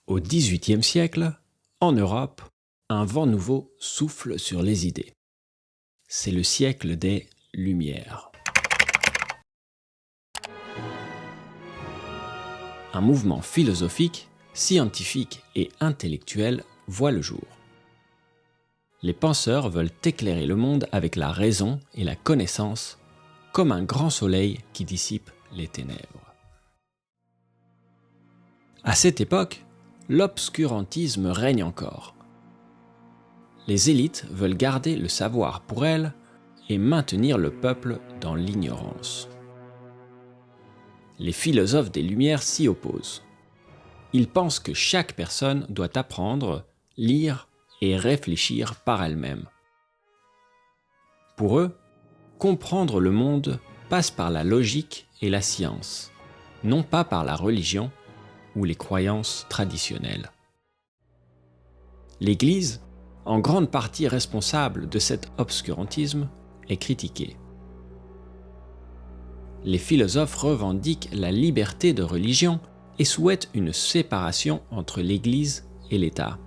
Au XVIIIe siècle, en Europe, un vent nouveau souffle sur les idées. C'est le siècle des Lumières. Un mouvement philosophique, scientifique et intellectuel voit le jour. Les penseurs veulent éclairer le monde avec la raison et la connaissance, comme un grand soleil qui dissipe les ténèbres. À cette époque, l'obscurantisme règne encore. Les élites veulent garder le savoir pour elles et maintenir le peuple dans l'ignorance. Les philosophes des Lumières s'y opposent. Ils pensent que chaque personne doit apprendre, lire et réfléchir par elle-même. Pour eux, comprendre le monde passe par la logique et la science, non pas par la religion ou les croyances traditionnelles. L'Église, en grande partie responsable de cet obscurantisme, est critiquée. Les philosophes revendiquent la liberté de religion et souhaitent une séparation entre l'Église et l'État.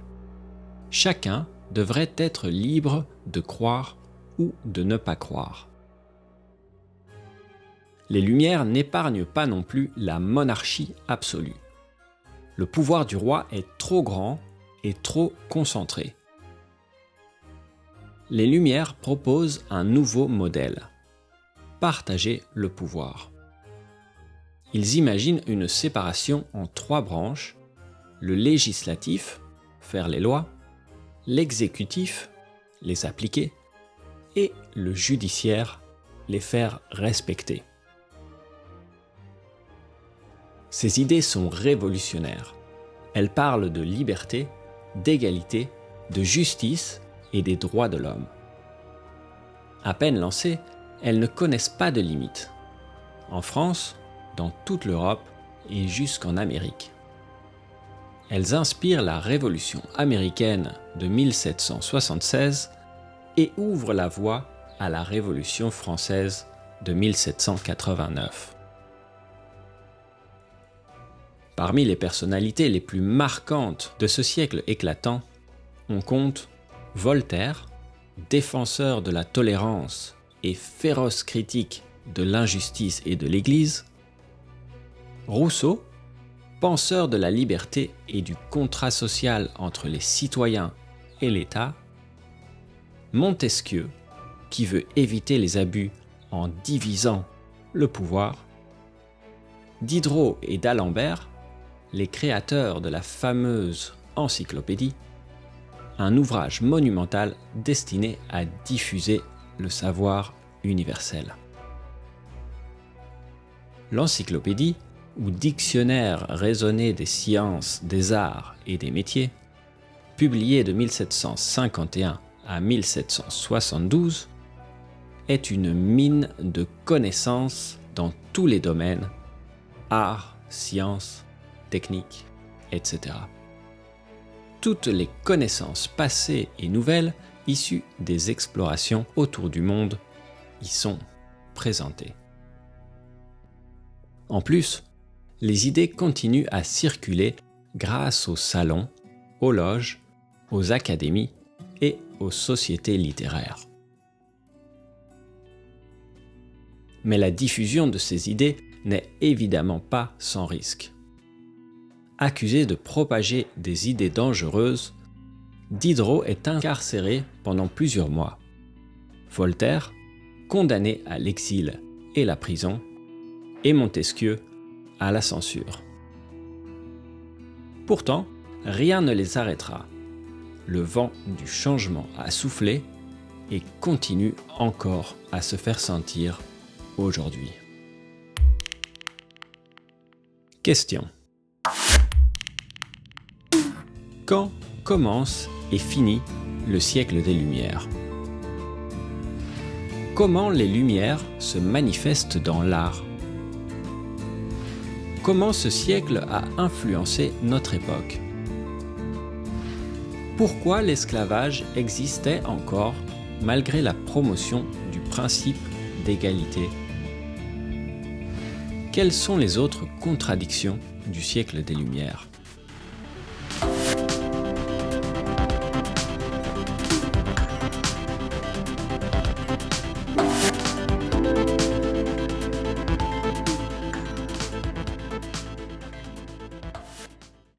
Chacun devrait être libre de croire ou de ne pas croire. Les Lumières n'épargnent pas non plus la monarchie absolue. Le pouvoir du roi est trop grand et trop concentré. Les Lumières proposent un nouveau modèle: partager le pouvoir. Ils imaginent une séparation en 3 branches: le législatif, faire les lois, l'exécutif, les appliquer, et le judiciaire, les faire respecter. Ces idées sont révolutionnaires. Elles parlent de liberté, d'égalité, de justice et des droits de l'homme. À peine lancées, elles ne connaissent pas de limites. En France, dans toute l'Europe et jusqu'en Amérique. Elles inspirent la Révolution américaine de 1776 et ouvrent la voie à la Révolution française de 1789. Parmi les personnalités les plus marquantes de ce siècle éclatant, on compte Voltaire, défenseur de la tolérance et féroce critique de l'injustice et de l'Église, Rousseau, penseur de la liberté et du contrat social entre les citoyens et l'État, Montesquieu, qui veut éviter les abus en divisant le pouvoir, Diderot et d'Alembert, les créateurs de la fameuse encyclopédie, un ouvrage monumental destiné à diffuser le savoir universel. L'encyclopédie, ou dictionnaire raisonné des sciences, des arts et des métiers, publié de 1751 à 1772, est une mine de connaissances dans tous les domaines, arts, sciences, techniques, etc. Toutes les connaissances passées et nouvelles issues des explorations autour du monde y sont présentées. En plus, les idées continuent à circuler grâce aux salons, aux loges, aux académies et aux sociétés littéraires. Mais la diffusion de ces idées n'est évidemment pas sans risque. Accusé de propager des idées dangereuses, Diderot est incarcéré pendant plusieurs mois. Voltaire, condamné à l'exil et la prison, et Montesquieu à la censure. Pourtant, rien ne les arrêtera. Le vent du changement a soufflé et continue encore à se faire sentir aujourd'hui. Question. Quand commence et finit le siècle des Lumières? Comment les Lumières se manifestent dans l'art? Comment ce siècle a influencé notre époque? Pourquoi l'esclavage existait encore malgré la promotion du principe d'égalité? Quelles sont les autres contradictions du siècle des Lumières?